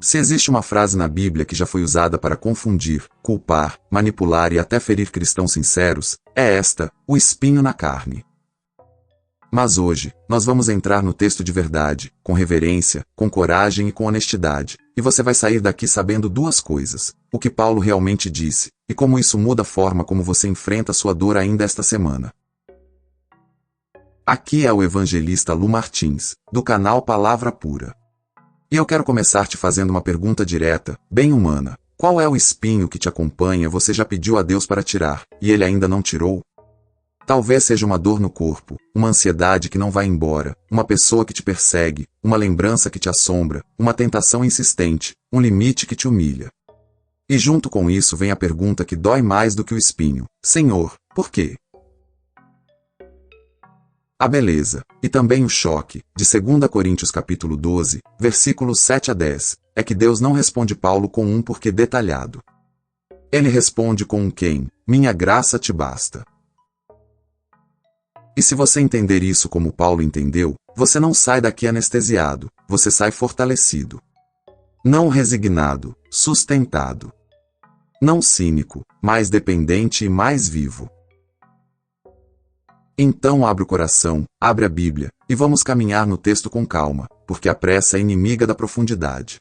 Se existe uma frase na Bíblia que já foi usada para confundir, culpar, manipular e até ferir cristãos sinceros, é esta: o espinho na carne. Mas hoje, nós vamos entrar no texto de verdade, com reverência, com coragem e com honestidade, e você vai sair daqui sabendo duas coisas: o que Paulo realmente disse, e como isso muda a forma como você enfrenta sua dor ainda esta semana. Aqui é o evangelista Lu Martins, do canal Palavra Pura. E eu quero começar te fazendo uma pergunta direta, bem humana. Qual é o espinho que te acompanha? Você já pediu a Deus para tirar, e Ele ainda não tirou? Talvez seja uma dor no corpo, uma ansiedade que não vai embora, uma pessoa que te persegue, uma lembrança que te assombra, uma tentação insistente, um limite que te humilha. E junto com isso vem a pergunta que dói mais do que o espinho: Senhor, por quê? A beleza, e também o choque, de 2 Coríntios capítulo 12, versículos 7 a 10, é que Deus não responde Paulo com um porquê detalhado. Ele responde com um quem: minha graça te basta. E se você entender isso como Paulo entendeu, você não sai daqui anestesiado, você sai fortalecido. Não resignado, sustentado. Não cínico, mais dependente e mais vivo. Então abre o coração, abre a Bíblia, e vamos caminhar no texto com calma, porque a pressa é inimiga da profundidade.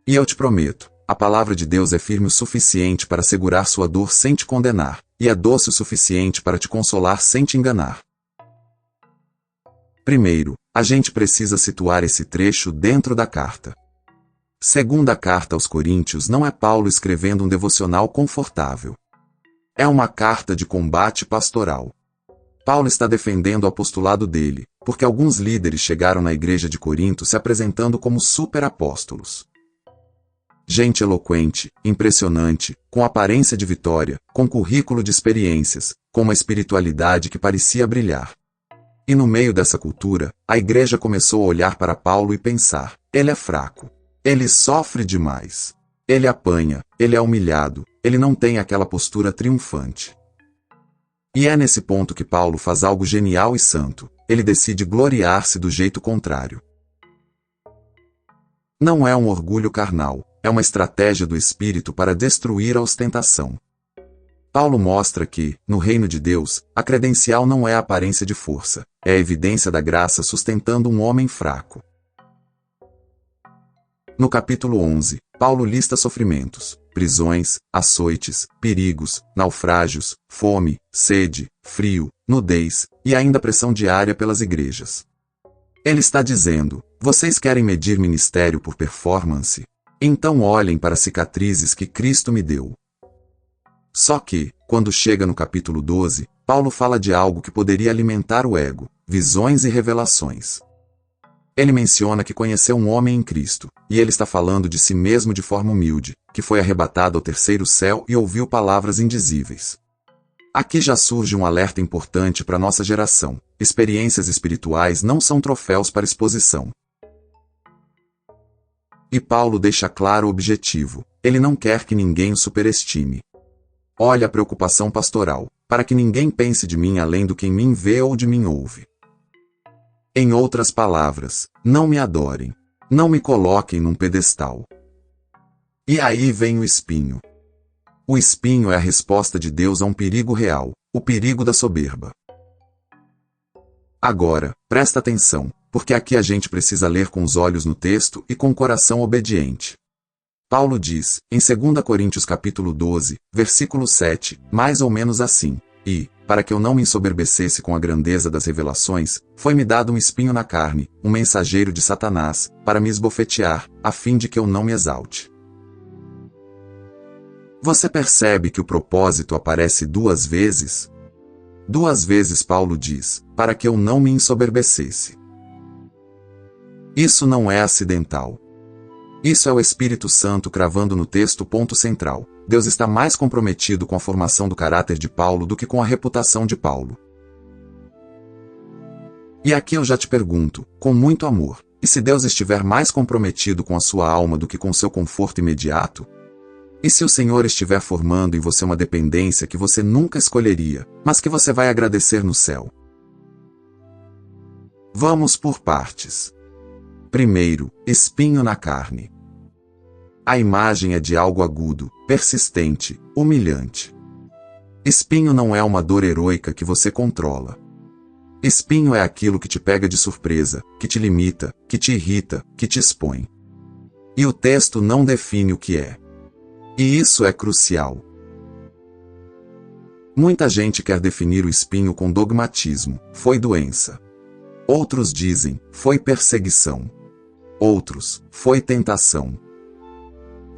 E eu te prometo, a palavra de Deus é firme o suficiente para segurar sua dor sem te condenar, e é doce o suficiente para te consolar sem te enganar. Primeiro, a gente precisa situar esse trecho dentro da carta. Segunda carta aos Coríntios não é Paulo escrevendo um devocional confortável. É uma carta de combate pastoral. Paulo está defendendo o apostolado dele, porque alguns líderes chegaram na igreja de Corinto se apresentando como superapóstolos. Gente eloquente, impressionante, com aparência de vitória, com currículo de experiências, com uma espiritualidade que parecia brilhar. E no meio dessa cultura, a igreja começou a olhar para Paulo e pensar: ele é fraco. Ele sofre demais. Ele apanha, ele é humilhado, ele não tem aquela postura triunfante. E é nesse ponto que Paulo faz algo genial e santo: ele decide gloriar-se do jeito contrário. Não é um orgulho carnal, é uma estratégia do Espírito para destruir a ostentação. Paulo mostra que, no reino de Deus, a credencial não é a aparência de força, é a evidência da graça sustentando um homem fraco. No capítulo 11, Paulo lista sofrimentos, prisões, açoites, perigos, naufrágios, fome, sede, frio, nudez, e ainda pressão diária pelas igrejas. Ele está dizendo: vocês querem medir ministério por performance? Então olhem para as cicatrizes que Cristo me deu. Só que, quando chega no capítulo 12, Paulo fala de algo que poderia alimentar o ego: visões e revelações. Ele menciona que conheceu um homem em Cristo, e ele está falando de si mesmo de forma humilde, que foi arrebatado ao terceiro céu e ouviu palavras indizíveis. Aqui já surge um alerta importante para nossa geração: experiências espirituais não são troféus para exposição. E Paulo deixa claro o objetivo: ele não quer que ninguém o superestime. Olha a preocupação pastoral: para que ninguém pense de mim além do que em mim vê ou de mim ouve. Em outras palavras, não me adorem. Não me coloquem num pedestal. E aí vem o espinho. O espinho é a resposta de Deus a um perigo real, o perigo da soberba. Agora, presta atenção, porque aqui a gente precisa ler com os olhos no texto e com o coração obediente. Paulo diz, em 2 Coríntios capítulo 12, versículo 7, mais ou menos assim: e, para que eu não me ensoberbecesse com a grandeza das revelações, foi-me dado um espinho na carne, um mensageiro de Satanás, para me esbofetear, a fim de que eu não me exalte. Você percebe que o propósito aparece duas vezes? Duas vezes Paulo diz: para que eu não me ensoberbecesse. Isso não é acidental. Isso é o Espírito Santo cravando no texto o ponto central: Deus está mais comprometido com a formação do caráter de Paulo do que com a reputação de Paulo. E aqui eu já te pergunto, com muito amor: e se Deus estiver mais comprometido com a sua alma do que com seu conforto imediato? E se o Senhor estiver formando em você uma dependência que você nunca escolheria, mas que você vai agradecer no céu? Vamos por partes. Primeiro, espinho na carne. A imagem é de algo agudo, persistente, humilhante. Espinho não é uma dor heroica que você controla. Espinho é aquilo que te pega de surpresa, que te limita, que te irrita, que te expõe. E o texto não define o que é. E isso é crucial. Muita gente quer definir o espinho com dogmatismo, foi doença. Outros dizem, foi perseguição. Outros, foi tentação.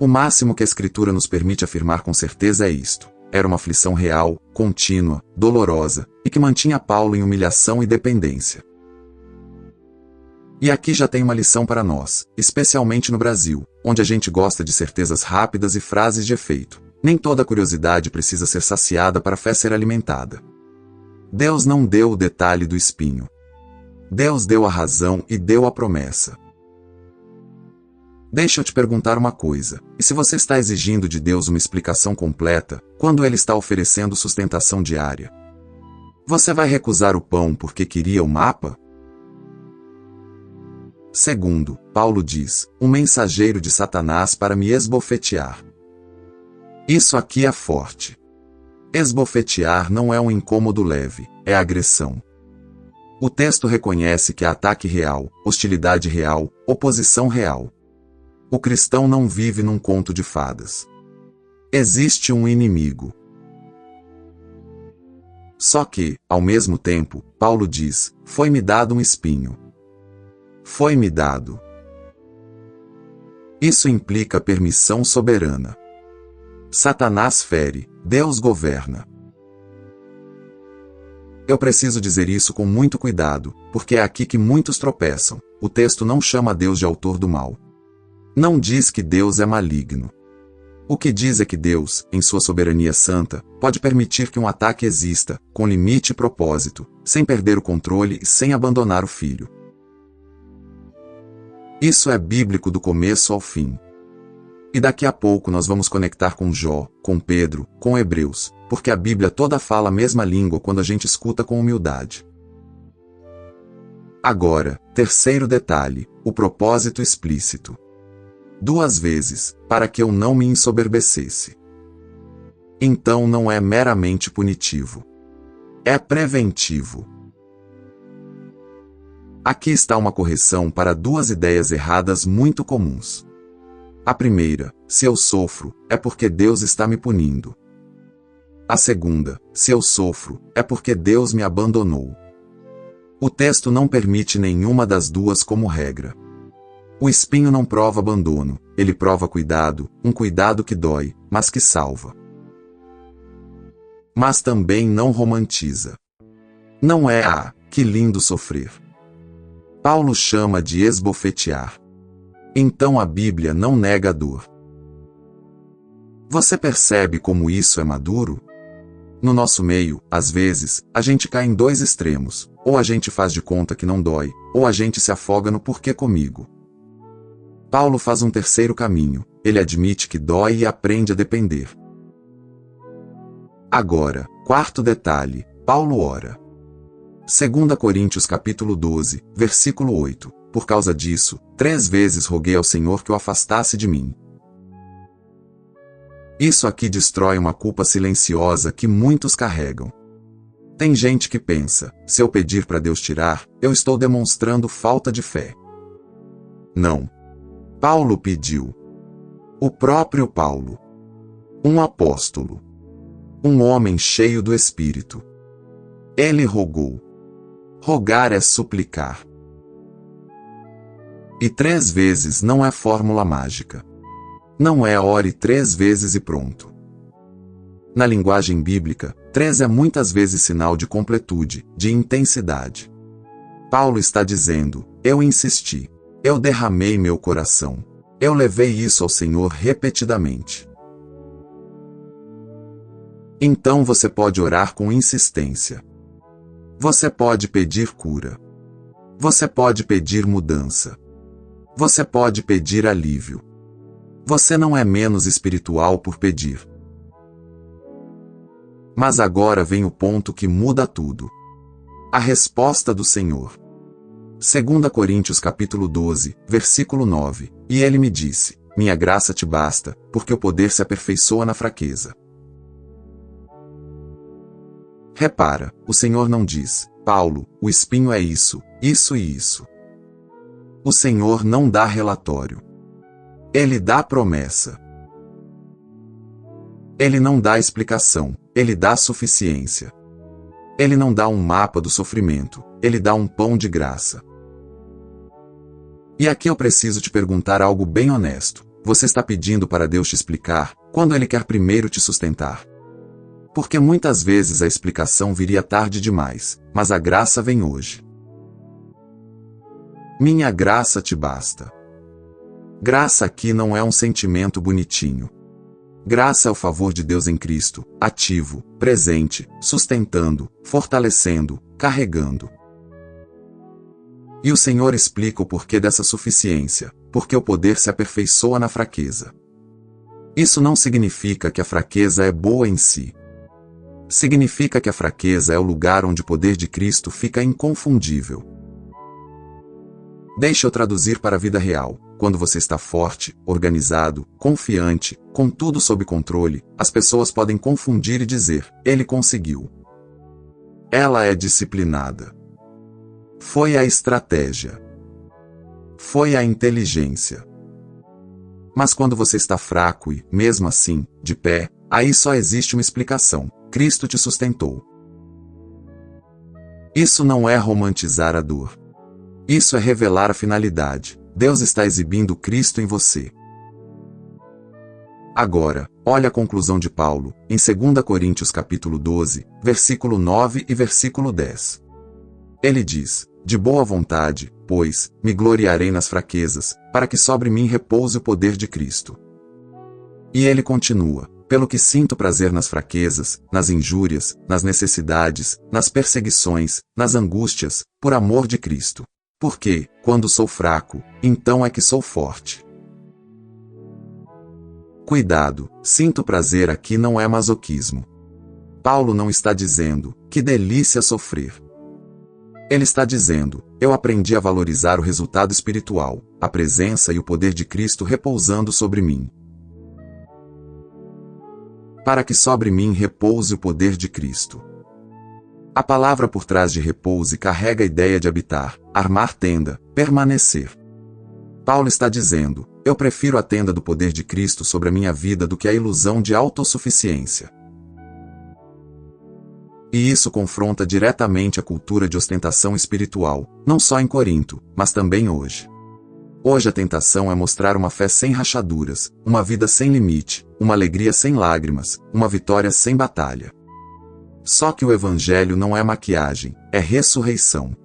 O máximo que a Escritura nos permite afirmar com certeza é isto. Era uma aflição real, contínua, dolorosa, e que mantinha Paulo em humilhação e dependência. E aqui já tem uma lição para nós, especialmente no Brasil, onde a gente gosta de certezas rápidas e frases de efeito. Nem toda curiosidade precisa ser saciada para a fé ser alimentada. Deus não deu o detalhe do espinho. Deus deu a razão e deu a promessa. Deixa eu te perguntar uma coisa, e se você está exigindo de Deus uma explicação completa, quando Ele está oferecendo sustentação diária? Você vai recusar o pão porque queria o mapa? Segundo, Paulo diz, um mensageiro de Satanás para me esbofetear. Isso aqui é forte. Esbofetear não é um incômodo leve, é agressão. O texto reconhece que há ataque real, hostilidade real, oposição real. O cristão não vive num conto de fadas. Existe um inimigo. Só que, ao mesmo tempo, Paulo diz, foi-me dado um espinho. Foi-me dado. Isso implica permissão soberana. Satanás fere, Deus governa. Eu preciso dizer isso com muito cuidado, porque é aqui que muitos tropeçam. O texto não chama Deus de autor do mal. Não diz que Deus é maligno. O que diz é que Deus, em sua soberania santa, pode permitir que um ataque exista, com limite e propósito, sem perder o controle e sem abandonar o filho. Isso é bíblico do começo ao fim. E daqui a pouco nós vamos conectar com Jó, com Pedro, com Hebreus, porque a Bíblia toda fala a mesma língua quando a gente escuta com humildade. Agora, terceiro detalhe, o propósito explícito. 2 vezes, para que eu não me ensoberbecesse. Então não é meramente punitivo. É preventivo. Aqui está uma correção para 2 ideias erradas muito comuns. A primeira, se eu sofro, é porque Deus está me punindo. A segunda, se eu sofro, é porque Deus me abandonou. O texto não permite nenhuma das duas como regra. O espinho não prova abandono, ele prova cuidado, um cuidado que dói, mas que salva. Mas também não romantiza. Não é que lindo sofrer. Paulo chama de esbofetear. Então a Bíblia não nega a dor. Você percebe como isso é maduro? No nosso meio, às vezes, a gente cai em 2 extremos, ou a gente faz de conta que não dói, ou a gente se afoga no porquê comigo. Paulo faz um terceiro caminho, ele admite que dói e aprende a depender. Agora, quarto detalhe, Paulo ora. 2 Coríntios capítulo 12, versículo 8, por causa disso, 3 vezes roguei ao Senhor que o afastasse de mim. Isso aqui destrói uma culpa silenciosa que muitos carregam. Tem gente que pensa, se eu pedir para Deus tirar, eu estou demonstrando falta de fé. Não. Paulo pediu. O próprio Paulo. Um apóstolo. Um homem cheio do Espírito. Ele rogou. Rogar é suplicar. E 3 vezes não é fórmula mágica. Não é ore 3 vezes e pronto. Na linguagem bíblica, 3 é muitas vezes sinal de completude, de intensidade. Paulo está dizendo, eu insisti. Eu derramei meu coração. Eu levei isso ao Senhor repetidamente. Então você pode orar com insistência. Você pode pedir cura. Você pode pedir mudança. Você pode pedir alívio. Você não é menos espiritual por pedir. Mas agora vem o ponto que muda tudo. A resposta do Senhor. 2 Coríntios capítulo 12, versículo 9, e ele me disse, minha graça te basta, porque o poder se aperfeiçoa na fraqueza. Repara, o Senhor não diz, Paulo, o espinho é isso, isso e isso. O Senhor não dá relatório. Ele dá promessa. Ele não dá explicação, ele dá suficiência. Ele não dá um mapa do sofrimento, ele dá um pão de graça. E aqui eu preciso te perguntar algo bem honesto. Você está pedindo para Deus te explicar, quando Ele quer primeiro te sustentar? Porque muitas vezes a explicação viria tarde demais, mas a graça vem hoje. Minha graça te basta. Graça aqui não é um sentimento bonitinho. Graça é o favor de Deus em Cristo, ativo, presente, sustentando, fortalecendo, carregando. E o Senhor explica o porquê dessa suficiência, porque o poder se aperfeiçoa na fraqueza. Isso não significa que a fraqueza é boa em si. Significa que a fraqueza é o lugar onde o poder de Cristo fica inconfundível. Deixa eu traduzir para a vida real. Quando você está forte, organizado, confiante, com tudo sob controle, as pessoas podem confundir e dizer, ele conseguiu. Ela é disciplinada. Foi a estratégia. Foi a inteligência. Mas quando você está fraco e, mesmo assim, de pé, aí só existe uma explicação. Cristo te sustentou. Isso não é romantizar a dor. Isso é revelar a finalidade. Deus está exibindo Cristo em você. Agora, olha a conclusão de Paulo, em 2 Coríntios capítulo 12, versículo 9 e versículo 10. Ele diz, de boa vontade, pois, me gloriarei nas fraquezas, para que sobre mim repouse o poder de Cristo. E ele continua, pelo que sinto prazer nas fraquezas, nas injúrias, nas necessidades, nas perseguições, nas angústias, por amor de Cristo. Porque, quando sou fraco, então é que sou forte. Cuidado, sinto prazer aqui não é masoquismo. Paulo não está dizendo, que delícia sofrer. Ele está dizendo, eu aprendi a valorizar o resultado espiritual, a presença e o poder de Cristo repousando sobre mim. Para que sobre mim repouse o poder de Cristo. A palavra por trás de repouse carrega a ideia de habitar, armar tenda, permanecer. Paulo está dizendo, eu prefiro a tenda do poder de Cristo sobre a minha vida do que a ilusão de autossuficiência. E isso confronta diretamente a cultura de ostentação espiritual, não só em Corinto, mas também hoje. Hoje a tentação é mostrar uma fé sem rachaduras, uma vida sem limite, uma alegria sem lágrimas, uma vitória sem batalha. Só que o Evangelho não é maquiagem, é ressurreição.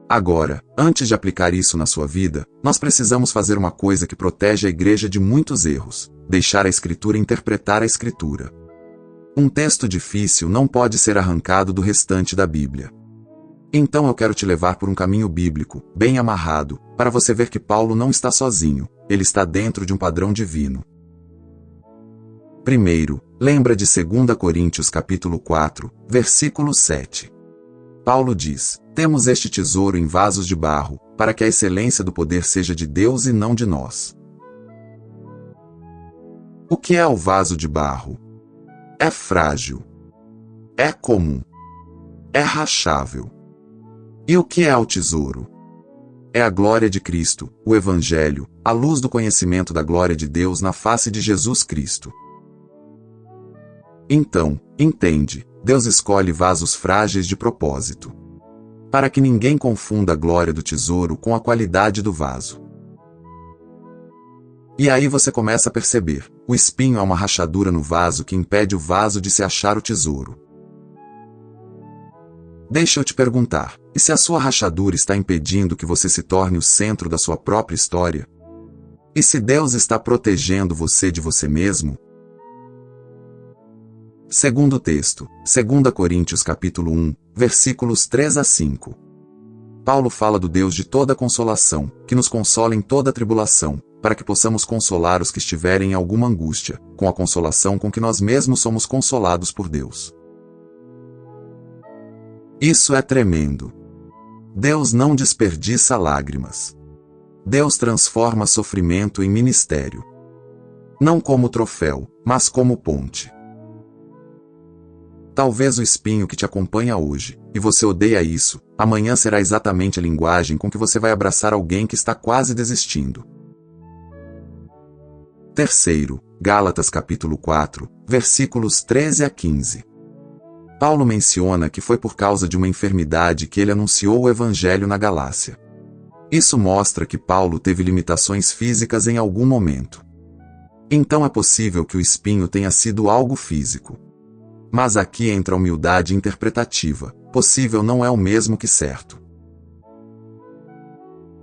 Agora, antes de aplicar isso na sua vida, nós precisamos fazer uma coisa que protege a igreja de muitos erros: deixar a Escritura interpretar a Escritura. Um texto difícil não pode ser arrancado do restante da Bíblia. Então eu quero te levar por um caminho bíblico, bem amarrado, para você ver que Paulo não está sozinho, ele está dentro de um padrão divino. Primeiro, lembra de 2 Coríntios capítulo 4, versículo 7. Paulo diz, temos este tesouro em vasos de barro, para que a excelência do poder seja de Deus e não de nós. O que é o vaso de barro? É frágil. É comum. É rachável. E o que é o tesouro? É a glória de Cristo, o Evangelho, a luz do conhecimento da glória de Deus na face de Jesus Cristo. Então, entende, Deus escolhe vasos frágeis de propósito. Para que ninguém confunda a glória do tesouro com a qualidade do vaso. E aí você começa a perceber, o espinho é uma rachadura no vaso que impede o vaso de se achar o tesouro. Deixa eu te perguntar, e se a sua rachadura está impedindo que você se torne o centro da sua própria história? E se Deus está protegendo você de você mesmo? Segundo texto, 2 Coríntios capítulo 1, versículos 3 a 5. Paulo fala do Deus de toda consolação, que nos consola em toda tribulação, para que possamos consolar os que estiverem em alguma angústia, com a consolação com que nós mesmos somos consolados por Deus. Isso é tremendo. Deus não desperdiça lágrimas. Deus transforma sofrimento em ministério. Não como troféu, mas como ponte. Talvez o espinho que te acompanha hoje, e você odeia isso, amanhã será exatamente a linguagem com que você vai abraçar alguém que está quase desistindo. Terceiro, Gálatas capítulo 4, versículos 13 a 15. Paulo menciona que foi por causa de uma enfermidade que ele anunciou o evangelho na Galácia. Isso mostra que Paulo teve limitações físicas em algum momento. Então é possível que o espinho tenha sido algo físico. Mas aqui entra a humildade interpretativa. Possível não é o mesmo que certo.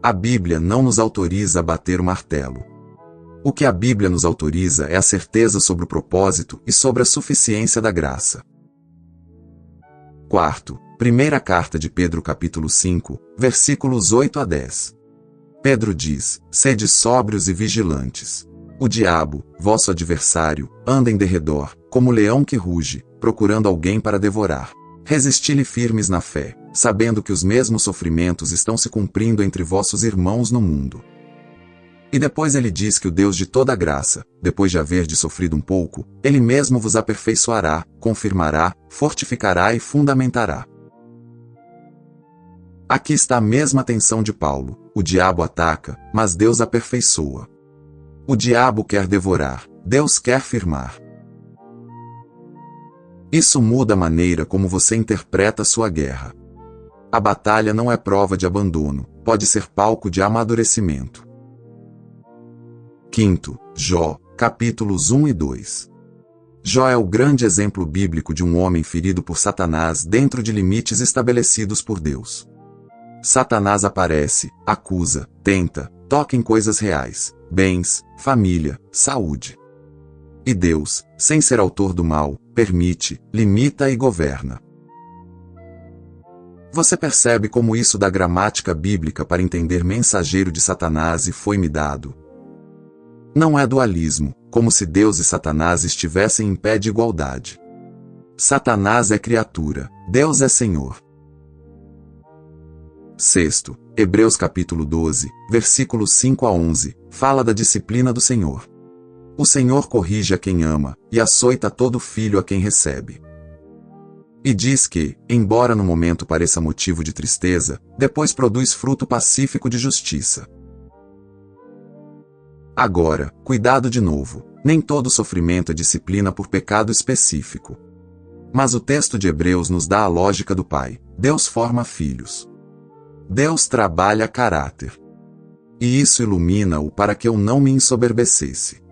A Bíblia não nos autoriza a bater o martelo. O que a Bíblia nos autoriza é a certeza sobre o propósito e sobre a suficiência da graça. Quarto, primeira carta de Pedro capítulo 5, versículos 8 a 10. Pedro diz: sede sóbrios e vigilantes. O diabo, vosso adversário, anda em derredor, como leão que ruge, procurando alguém para devorar. Resisti-lhe firmes na fé, sabendo que os mesmos sofrimentos estão se cumprindo entre vossos irmãos no mundo. E depois ele diz que o Deus de toda graça, depois de haverdes sofrido um pouco, ele mesmo vos aperfeiçoará, confirmará, fortificará e fundamentará. Aqui está a mesma tensão de Paulo. O diabo ataca, mas Deus aperfeiçoa. O diabo quer devorar, Deus quer firmar. Isso muda a maneira como você interpreta sua guerra. A batalha não é prova de abandono, pode ser palco de amadurecimento. Quinto, Jó, capítulos 1 e 2. Jó é o grande exemplo bíblico de um homem ferido por Satanás dentro de limites estabelecidos por Deus. Satanás aparece, acusa, tenta, toca em coisas reais, bens, família, saúde. E Deus, sem ser autor do mal, permite, limita e governa. Você percebe como isso da gramática bíblica para entender mensageiro de Satanás e foi-me dado? Não é dualismo, como se Deus e Satanás estivessem em pé de igualdade. Satanás é criatura, Deus é Senhor. Sexto, Hebreus capítulo 12, versículos 5 a 11, fala da disciplina do Senhor. O Senhor corrige a quem ama, e açoita todo filho a quem recebe. E diz que, embora no momento pareça motivo de tristeza, depois produz fruto pacífico de justiça. Agora, cuidado de novo, nem todo sofrimento é disciplina por pecado específico. Mas o texto de Hebreus nos dá a lógica do Pai. Deus forma filhos. Deus trabalha caráter. E isso ilumina-o para que eu não me ensoberbecesse.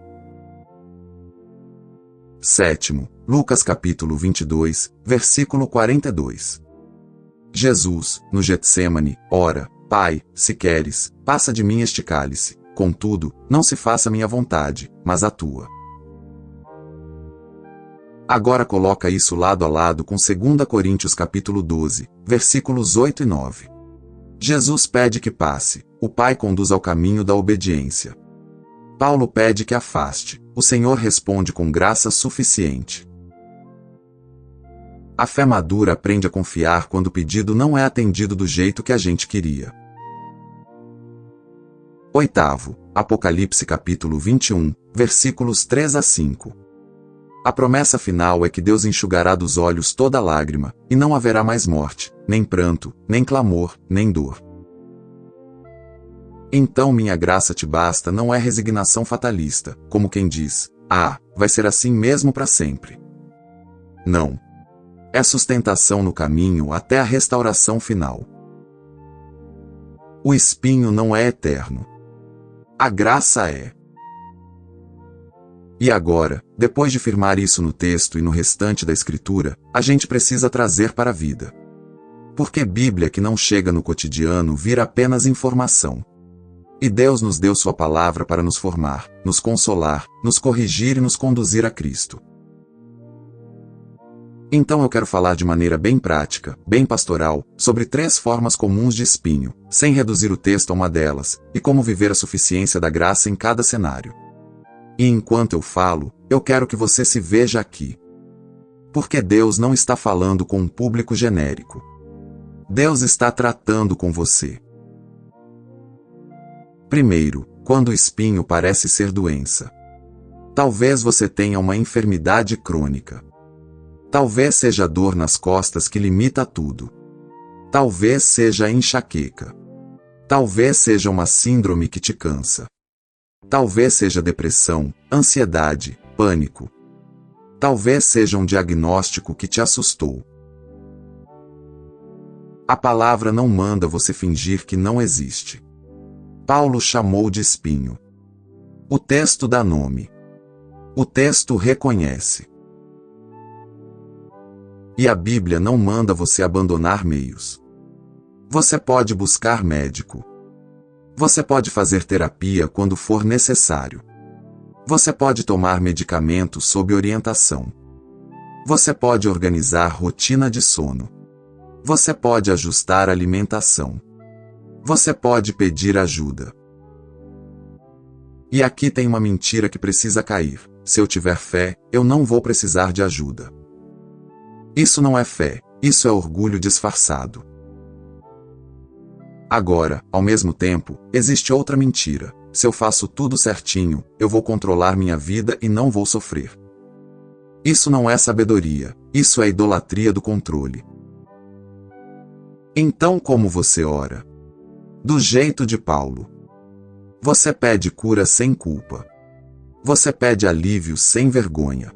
Sétimo, Lucas capítulo 22, versículo 42. Jesus, no Getsêmani, ora: Pai, se queres, passa de mim este cálice, contudo, não se faça minha vontade, mas a tua. Agora coloca isso lado a lado com 2 Coríntios capítulo 12, versículos 8 e 9. Jesus pede que passe, o Pai conduz ao caminho da obediência. Paulo pede que afaste, o Senhor responde com graça suficiente. A fé madura aprende a confiar quando o pedido não é atendido do jeito que a gente queria. Oitavo, Apocalipse capítulo 21, versículos 3 a 5. A promessa final é que Deus enxugará dos olhos toda lágrima, e não haverá mais morte, nem pranto, nem clamor, nem dor. Então minha graça te basta não é resignação fatalista, como quem diz: vai ser assim mesmo para sempre. Não. É sustentação no caminho até a restauração final. O espinho não é eterno. A graça é. E agora, depois de firmar isso no texto e no restante da Escritura, a gente precisa trazer para a vida. Porque Bíblia que não chega no cotidiano vira apenas informação. E Deus nos deu sua palavra para nos formar, nos consolar, nos corrigir e nos conduzir a Cristo. Então eu quero falar de maneira bem prática, bem pastoral, sobre 3 formas comuns de espinho, sem reduzir o texto a uma delas, e como viver a suficiência da graça em cada cenário. E enquanto eu falo, eu quero que você se veja aqui. Porque Deus não está falando com um público genérico. Deus está tratando com você. Primeiro, quando o espinho parece ser doença. Talvez você tenha uma enfermidade crônica. Talvez seja dor nas costas que limita tudo. Talvez seja enxaqueca. Talvez seja uma síndrome que te cansa. Talvez seja depressão, ansiedade, pânico. Talvez seja um diagnóstico que te assustou. A palavra não manda você fingir que não existe. Paulo chamou de espinho. O texto dá nome. O texto reconhece. E a Bíblia não manda você abandonar meios. Você pode buscar médico. Você pode fazer terapia quando for necessário. Você pode tomar medicamentos sob orientação. Você pode organizar rotina de sono. Você pode ajustar a alimentação. Você pode pedir ajuda. E aqui tem uma mentira que precisa cair. Se eu tiver fé, eu não vou precisar de ajuda. Isso não é fé, isso é orgulho disfarçado. Agora, ao mesmo tempo, existe outra mentira. Se eu faço tudo certinho, eu vou controlar minha vida e não vou sofrer. Isso não é sabedoria, isso é idolatria do controle. Então como você ora? Do jeito de Paulo. Você pede cura sem culpa. Você pede alívio sem vergonha.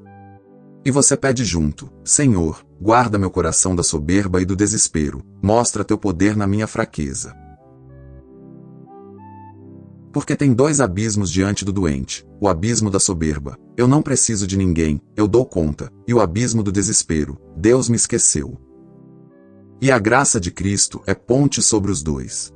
E você pede junto: Senhor, guarda meu coração da soberba e do desespero, mostra teu poder na minha fraqueza. Porque tem dois abismos diante do doente: o abismo da soberba, eu não preciso de ninguém, eu dou conta, e o abismo do desespero, Deus me esqueceu. E a graça de Cristo é ponte sobre os dois.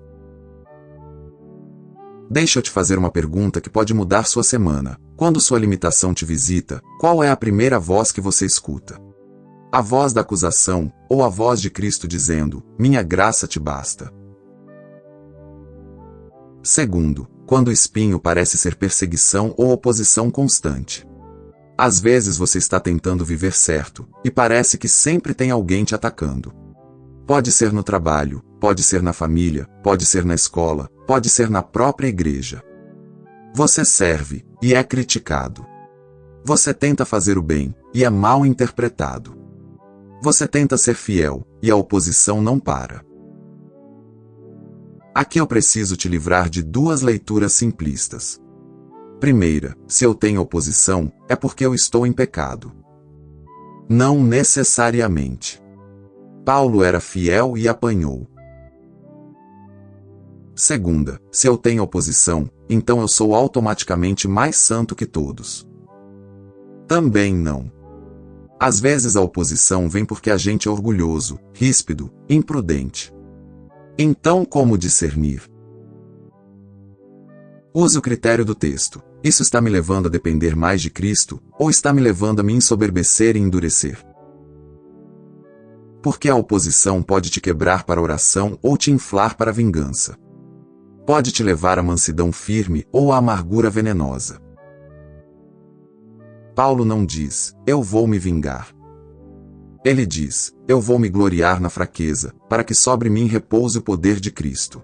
Deixa eu te fazer uma pergunta que pode mudar sua semana. Quando sua limitação te visita, qual é a primeira voz que você escuta? A voz da acusação, ou a voz de Cristo dizendo: minha graça te basta? Segundo, quando o espinho parece ser perseguição ou oposição constante. Às vezes você está tentando viver certo, e parece que sempre tem alguém te atacando. Pode ser no trabalho, pode ser na família, pode ser na escola, pode ser na própria igreja. Você serve, e é criticado. Você tenta fazer o bem, e é mal interpretado. Você tenta ser fiel, e a oposição não para. Aqui eu preciso te livrar de duas leituras simplistas. Primeira, se eu tenho oposição, é porque eu estou em pecado. Não necessariamente. Paulo era fiel e apanhou. Segunda, se eu tenho oposição, então eu sou automaticamente mais santo que todos. Também não. Às vezes a oposição vem porque a gente é orgulhoso, ríspido, imprudente. Então como discernir? Use o critério do texto. Isso está me levando a depender mais de Cristo, ou está me levando a me ensoberbecer e endurecer? Porque a oposição pode te quebrar para a oração ou te inflar para a vingança. Pode te levar à mansidão firme ou à amargura venenosa. Paulo não diz: eu vou me vingar. Ele diz: eu vou me gloriar na fraqueza, para que sobre mim repouse o poder de Cristo.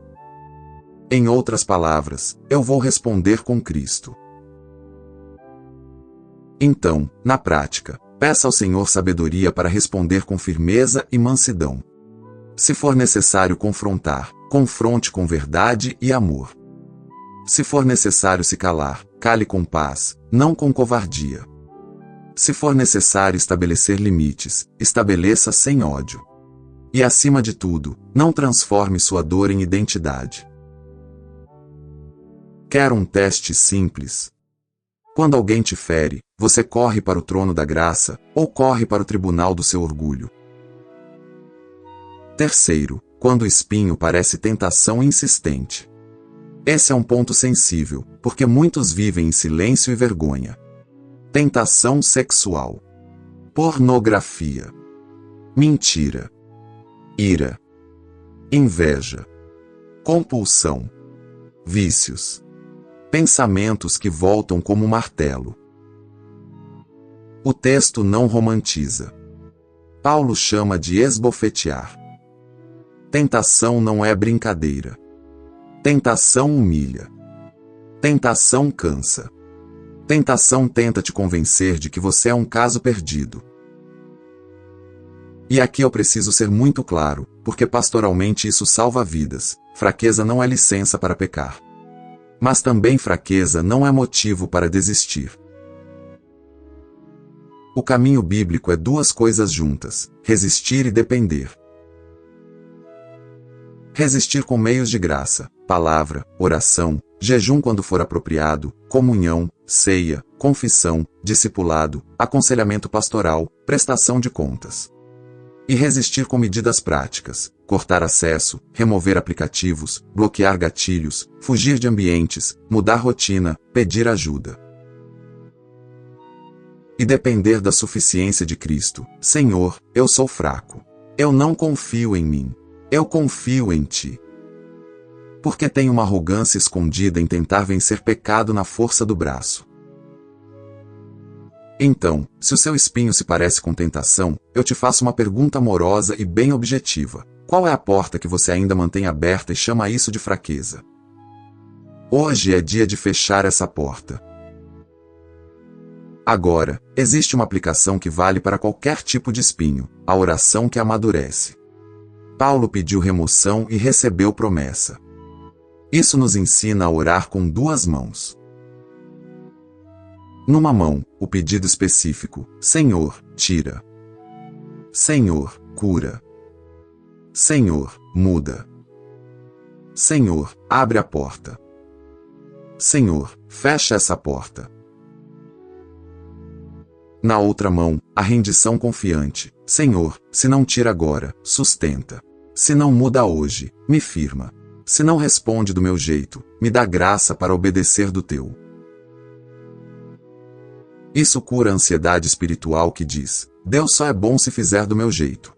Em outras palavras, eu vou responder com Cristo. Então, na prática, peça ao Senhor sabedoria para responder com firmeza e mansidão. Se for necessário confrontar, confronte com verdade e amor. Se for necessário se calar, cale com paz, não com covardia. Se for necessário estabelecer limites, estabeleça sem ódio. E acima de tudo, não transforme sua dor em identidade. Quer um teste simples? Quando alguém te fere, você corre para o trono da graça, ou corre para o tribunal do seu orgulho? Terceiro, quando o espinho parece tentação insistente. Esse é um ponto sensível, porque muitos vivem em silêncio e vergonha. Tentação sexual. Pornografia. Mentira. Ira. Inveja. Compulsão. Vícios. Pensamentos que voltam como martelo. O texto não romantiza. Paulo chama de esbofetear. Tentação não é brincadeira. Tentação humilha. Tentação cansa. Tentação tenta te convencer de que você é um caso perdido. E aqui eu preciso ser muito claro, porque pastoralmente isso salva vidas. Fraqueza não é licença para pecar. Mas também fraqueza não é motivo para desistir. O caminho bíblico é duas coisas juntas: resistir e depender. Resistir com meios de graça, palavra, oração, jejum quando for apropriado, comunhão, ceia, confissão, discipulado, aconselhamento pastoral, prestação de contas. E resistir com medidas práticas: cortar acesso, remover aplicativos, bloquear gatilhos, fugir de ambientes, mudar rotina, pedir ajuda. E depender da suficiência de Cristo. Senhor, eu sou fraco. Eu não confio em mim. Eu confio em Ti. Porque tenho uma arrogância escondida em tentar vencer pecado na força do braço. Então, se o seu espinho se parece com tentação, eu te faço uma pergunta amorosa e bem objetiva. Qual é a porta que você ainda mantém aberta e chama isso de fraqueza? Hoje é dia de fechar essa porta. Agora, existe uma aplicação que vale para qualquer tipo de espinho: a oração que amadurece. Paulo pediu remoção e recebeu promessa. Isso nos ensina a orar com duas mãos. Numa mão, o pedido específico: Senhor, tira. Senhor, cura. Senhor, muda. Senhor, abre a porta. Senhor, fecha essa porta. Na outra mão, a rendição confiante: Senhor, se não tira agora, sustenta. Se não muda hoje, me firma. Se não responde do meu jeito, me dá graça para obedecer do teu. Isso cura a ansiedade espiritual que diz: Deus só é bom se fizer do meu jeito.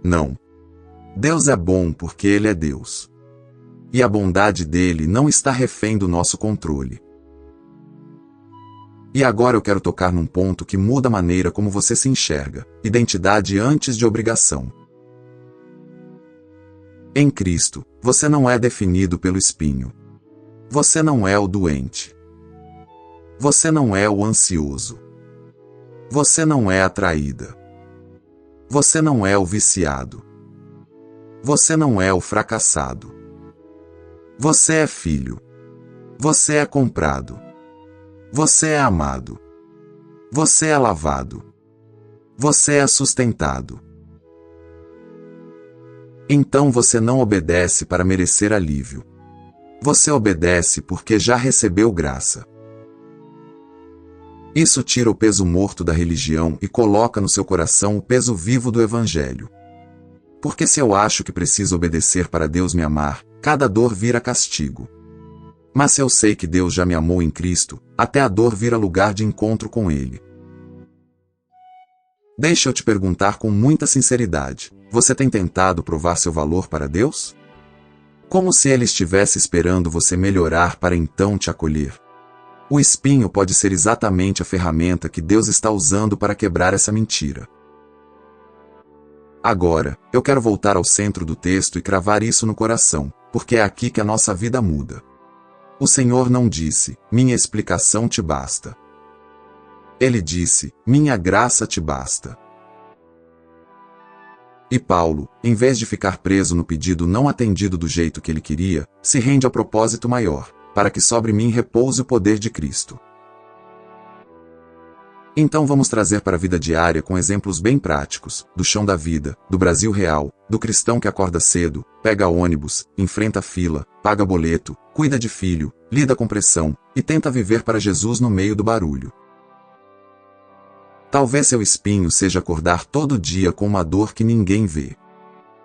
Não. Deus é bom porque Ele é Deus. E a bondade dele não está refém do nosso controle. E agora eu quero tocar num ponto que muda a maneira como você se enxerga: identidade antes de obrigação. Em Cristo, você não é definido pelo espinho. Você não é o doente. Você não é o ansioso. Você não é a traída. Você não é o viciado. Você não é o fracassado. Você é filho. Você é comprado. Você é amado. Você é lavado. Você é sustentado. Então você não obedece para merecer alívio. Você obedece porque já recebeu graça. Isso tira o peso morto da religião e coloca no seu coração o peso vivo do Evangelho. Porque se eu acho que preciso obedecer para Deus me amar, cada dor vira castigo. Mas se eu sei que Deus já me amou em Cristo, até a dor vira lugar de encontro com Ele. Deixa eu te perguntar com muita sinceridade: você tem tentado provar seu valor para Deus? Como se Ele estivesse esperando você melhorar para então te acolher. O espinho pode ser exatamente a ferramenta que Deus está usando para quebrar essa mentira. Agora, eu quero voltar ao centro do texto e cravar isso no coração, porque é aqui que a nossa vida muda. O Senhor não disse: minha explicação te basta. Ele disse: minha graça te basta. E Paulo, em vez de ficar preso no pedido não atendido do jeito que ele queria, se rende ao propósito maior: para que sobre mim repouse o poder de Cristo. Então vamos trazer para a vida diária com exemplos bem práticos, do chão da vida, do Brasil real, do cristão que acorda cedo, pega ônibus, enfrenta fila, paga boleto, cuida de filho, lida com pressão, e tenta viver para Jesus no meio do barulho. Talvez seu espinho seja acordar todo dia com uma dor que ninguém vê.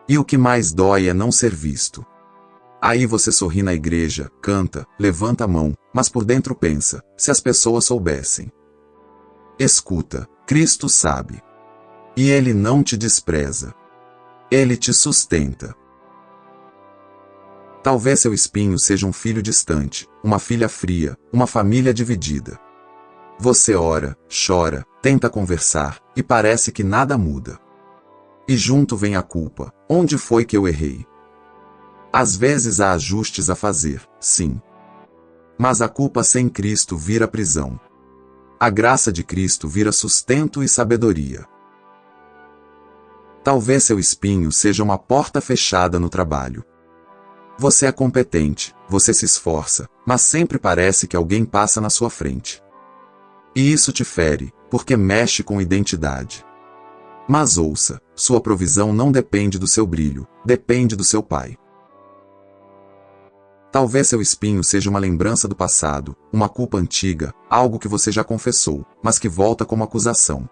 E o que mais dói é não ser visto. Aí você sorri na igreja, canta, levanta a mão, mas por dentro pensa: se as pessoas soubessem. Escuta, Cristo sabe. E Ele não te despreza. Ele te sustenta. Talvez seu espinho seja um filho distante, uma filha fria, uma família dividida. Você ora, chora, tenta conversar, e parece que nada muda. E junto vem a culpa: onde foi que eu errei? Às vezes há ajustes a fazer, sim. Mas a culpa sem Cristo vira prisão. A graça de Cristo vira sustento e sabedoria. Talvez seu espinho seja uma porta fechada no trabalho. Você é competente, você se esforça, mas sempre parece que alguém passa na sua frente. E isso te fere, porque mexe com identidade. Mas ouça, sua provisão não depende do seu brilho, depende do seu Pai. Talvez seu espinho seja uma lembrança do passado, uma culpa antiga, algo que você já confessou, mas que volta como acusação.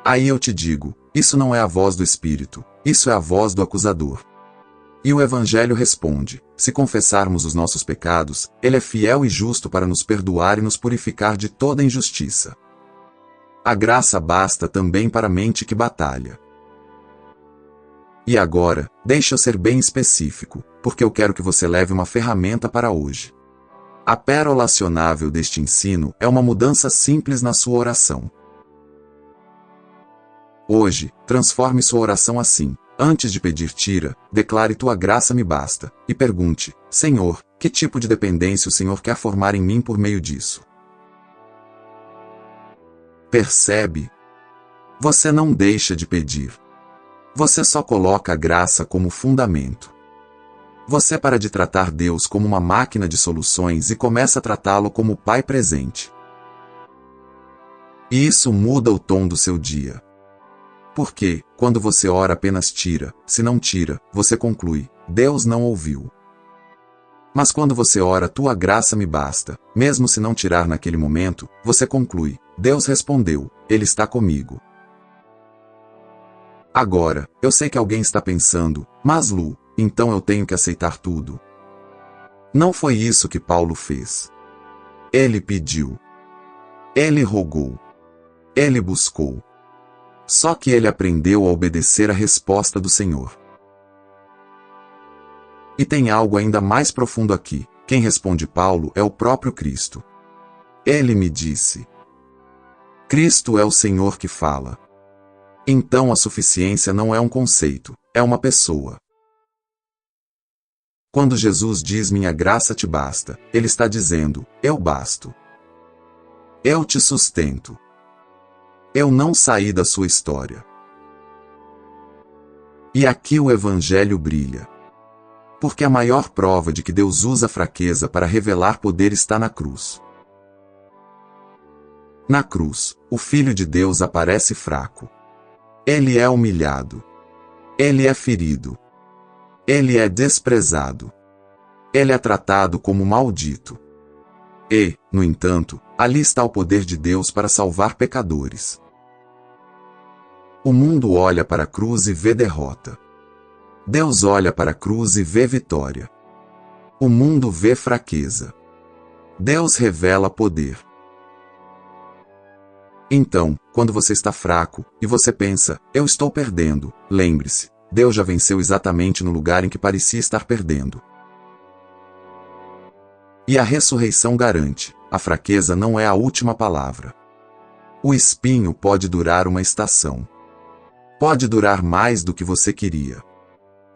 Aí eu te digo, isso não é a voz do Espírito, isso é a voz do acusador. E o Evangelho responde, se confessarmos os nossos pecados, Ele é fiel e justo para nos perdoar e nos purificar de toda injustiça. A graça basta também para a mente que batalha. E agora, deixa eu ser bem específico, porque eu quero que você leve uma ferramenta para hoje. A pérola acionável deste ensino é uma mudança simples na sua oração. Hoje, transforme sua oração assim. Antes de pedir tira, declare tua graça me basta, e pergunte, Senhor, que tipo de dependência o Senhor quer formar em mim por meio disso? Percebe? Você não deixa de pedir. Você só coloca a graça como fundamento. Você para de tratar Deus como uma máquina de soluções e começa a tratá-lo como o Pai presente. E isso muda o tom do seu dia. Porque, quando você ora apenas tira, se não tira, você conclui, Deus não ouviu. Mas quando você ora tua graça me basta, mesmo se não tirar naquele momento, você conclui, Deus respondeu, Ele está comigo. Agora, eu sei que alguém está pensando, mas Lu, então eu tenho que aceitar tudo. Não foi isso que Paulo fez. Ele pediu. Ele rogou. Ele buscou. Só que ele aprendeu a obedecer à resposta do Senhor. E tem algo ainda mais profundo aqui. Quem responde Paulo é o próprio Cristo. Ele me disse. Cristo é o Senhor que fala. Então a suficiência não é um conceito, é uma pessoa. Quando Jesus diz minha graça te basta, ele está dizendo, eu basto. Eu te sustento. Eu não saí da sua história. E aqui o Evangelho brilha. Porque a maior prova de que Deus usa a fraqueza para revelar poder está na cruz. Na cruz, o Filho de Deus aparece fraco. Ele é humilhado. Ele é ferido. Ele é desprezado. Ele é tratado como maldito. E, no entanto, ali está o poder de Deus para salvar pecadores. O mundo olha para a cruz e vê derrota. Deus olha para a cruz e vê vitória. O mundo vê fraqueza. Deus revela poder. Então, quando você está fraco, e você pensa, eu estou perdendo, lembre-se, Deus já venceu exatamente no lugar em que parecia estar perdendo. E a ressurreição garante, a fraqueza não é a última palavra. O espinho pode durar uma estação. Pode durar mais do que você queria.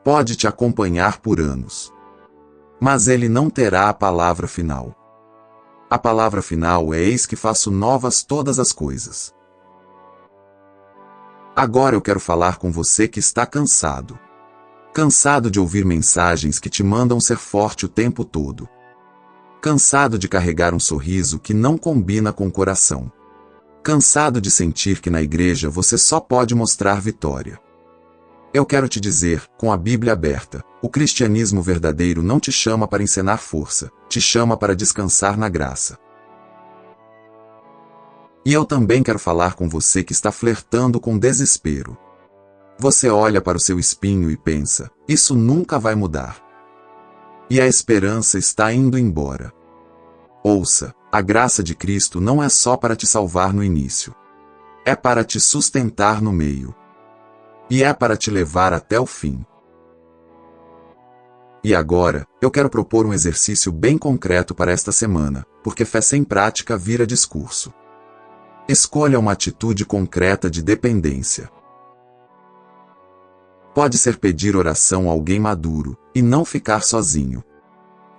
Pode te acompanhar por anos. Mas ele não terá a palavra final. A palavra final é eis que faço novas todas as coisas. Agora eu quero falar com você que está cansado. Cansado de ouvir mensagens que te mandam ser forte o tempo todo. Cansado de carregar um sorriso que não combina com o coração. Cansado de sentir que na igreja você só pode mostrar vitória. Eu quero te dizer, com a Bíblia aberta, o cristianismo verdadeiro não te chama para encenar força, te chama para descansar na graça. E eu também quero falar com você que está flertando com desespero. Você olha para o seu espinho e pensa, isso nunca vai mudar. E a esperança está indo embora. Ouça, a graça de Cristo não é só para te salvar no início. É para te sustentar no meio. E é para te levar até o fim. E agora, eu quero propor um exercício bem concreto para esta semana, porque fé sem prática vira discurso. Escolha uma atitude concreta de dependência. Pode ser pedir oração a alguém maduro, e não ficar sozinho.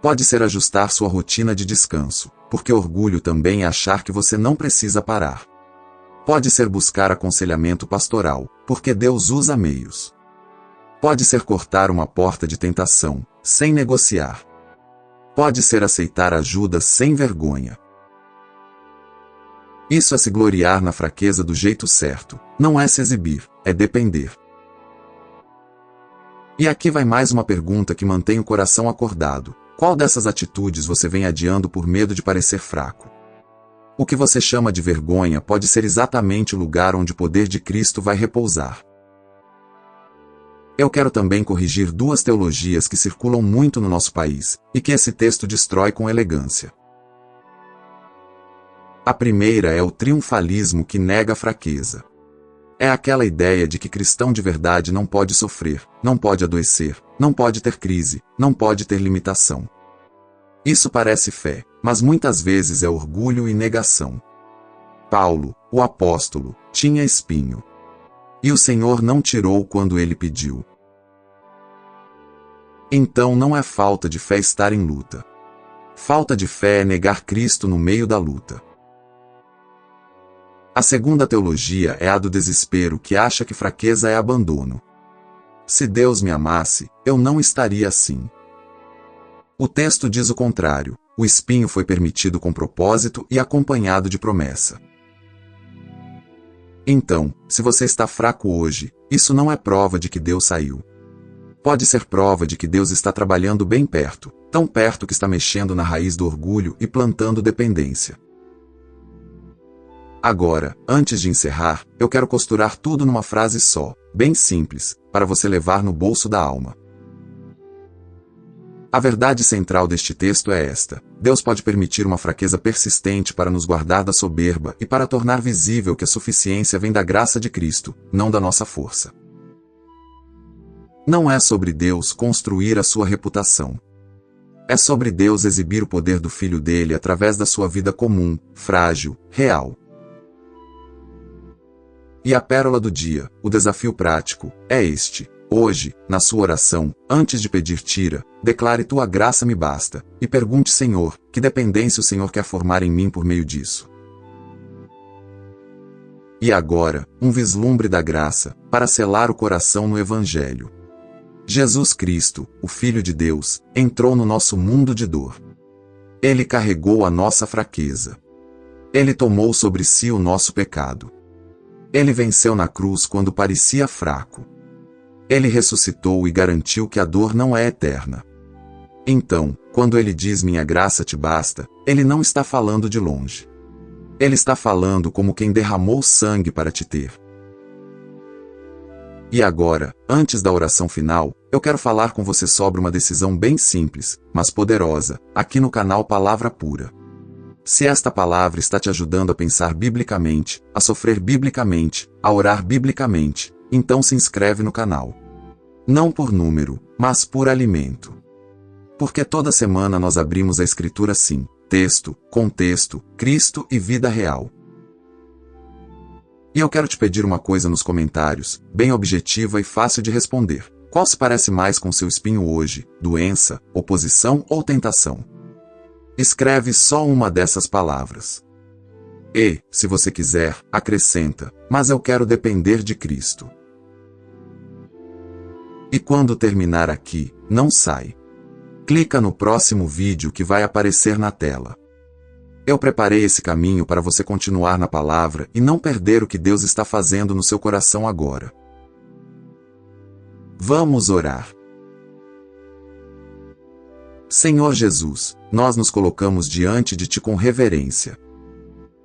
Pode ser ajustar sua rotina de descanso, porque orgulho também é achar que você não precisa parar. Pode ser buscar aconselhamento pastoral, porque Deus usa meios. Pode ser cortar uma porta de tentação, sem negociar. Pode ser aceitar ajuda sem vergonha. Isso é se gloriar na fraqueza do jeito certo, não é se exibir, é depender. E aqui vai mais uma pergunta que mantém o coração acordado. Qual dessas atitudes você vem adiando por medo de parecer fraco? O que você chama de vergonha pode ser exatamente o lugar onde o poder de Cristo vai repousar. Eu quero também corrigir duas teologias que circulam muito no nosso país, e que esse texto destrói com elegância. A primeira é o triunfalismo que nega a fraqueza. É aquela ideia de que cristão de verdade não pode sofrer, não pode adoecer, não pode ter crise, não pode ter limitação. Isso parece fé, mas muitas vezes é orgulho e negação. Paulo, o apóstolo, tinha espinho. E o Senhor não tirou quando ele pediu. Então não é falta de fé estar em luta. Falta de fé é negar Cristo no meio da luta. A segunda teologia é a do desespero que acha que fraqueza é abandono. Se Deus me amasse, eu não estaria assim. O texto diz o contrário, o espinho foi permitido com propósito e acompanhado de promessa. Então, se você está fraco hoje, isso não é prova de que Deus saiu. Pode ser prova de que Deus está trabalhando bem perto, tão perto que está mexendo na raiz do orgulho e plantando dependência. Agora, antes de encerrar, eu quero costurar tudo numa frase só, bem simples, para você levar no bolso da alma. A verdade central deste texto é esta: Deus pode permitir uma fraqueza persistente para nos guardar da soberba e para tornar visível que a suficiência vem da graça de Cristo, não da nossa força. Não é sobre Deus construir a sua reputação. É sobre Deus exibir o poder do Filho dele através da sua vida comum, frágil, real. E a pérola do dia, o desafio prático, é este: hoje, na sua oração, antes de pedir tira, declare tua graça me basta, e pergunte Senhor, que dependência o Senhor quer formar em mim por meio disso. E agora, um vislumbre da graça, para selar o coração no Evangelho. Jesus Cristo, o Filho de Deus, entrou no nosso mundo de dor. Ele carregou a nossa fraqueza. Ele tomou sobre si o nosso pecado. Ele venceu na cruz quando parecia fraco. Ele ressuscitou e garantiu que a dor não é eterna. Então, quando ele diz minha graça te basta, ele não está falando de longe. Ele está falando como quem derramou sangue para te ter. E agora, antes da oração final, eu quero falar com você sobre uma decisão bem simples, mas poderosa, aqui no canal Palavra Pura. Se esta palavra está te ajudando a pensar biblicamente, a sofrer biblicamente, a orar biblicamente, então se inscreve no canal. Não por número, mas por alimento. Porque toda semana nós abrimos a Escritura assim, texto, contexto, Cristo e vida real. E eu quero te pedir uma coisa nos comentários, bem objetiva e fácil de responder. Qual se parece mais com seu espinho hoje, doença, oposição ou tentação? Escreve só uma dessas palavras. E, se você quiser, acrescenta, mas eu quero depender de Cristo. E quando terminar aqui, não sai. Clica no próximo vídeo que vai aparecer na tela. Eu preparei esse caminho para você continuar na palavra e não perder o que Deus está fazendo no seu coração agora. Vamos orar. Senhor Jesus, nós nos colocamos diante de Ti com reverência.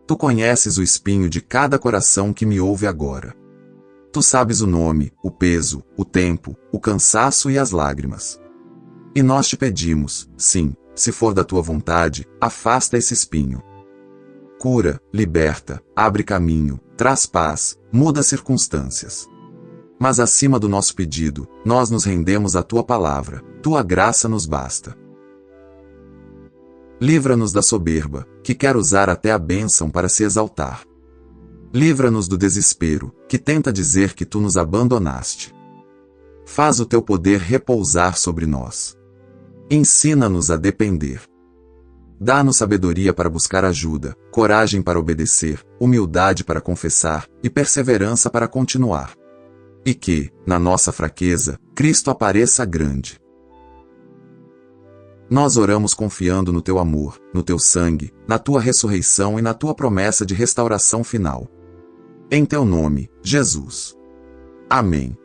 Tu conheces o espinho de cada coração que me ouve agora. Tu sabes o nome, o peso, o tempo, o cansaço e as lágrimas. E nós te pedimos, sim, se for da Tua vontade, afasta esse espinho. Cura, liberta, abre caminho, traz paz, muda circunstâncias. Mas acima do nosso pedido, nós nos rendemos à Tua palavra, Tua graça nos basta. Livra-nos da soberba, que quer usar até a bênção para se exaltar. Livra-nos do desespero, que tenta dizer que Tu nos abandonaste. Faz o Teu poder repousar sobre nós. Ensina-nos a depender. Dá-nos sabedoria para buscar ajuda, coragem para obedecer, humildade para confessar e perseverança para continuar. E que, na nossa fraqueza, Cristo apareça grande. Nós oramos confiando no teu amor, no teu sangue, na tua ressurreição e na tua promessa de restauração final. Em teu nome, Jesus. Amém.